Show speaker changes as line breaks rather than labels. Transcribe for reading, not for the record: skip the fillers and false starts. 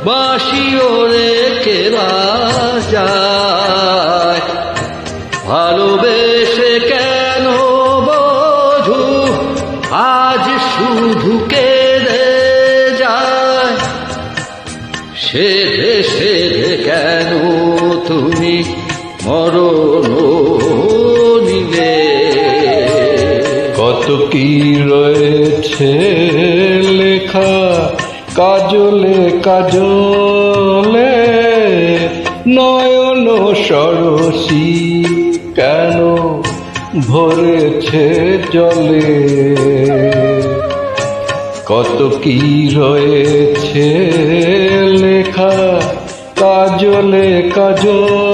বাঁশিও রেখে যায়। ভালোবেসে কেন বধূ আজ শুধু কেঁদে যায়? সেধে সেধে কেন তুমি মরণ নিলে?
কত কি রয়েছে লেখা কাজলে কাজলে, নয়ন সরসী কেন ভরেছে জলে? কত কি রয়েছে লেখা কাজলে কাজলে,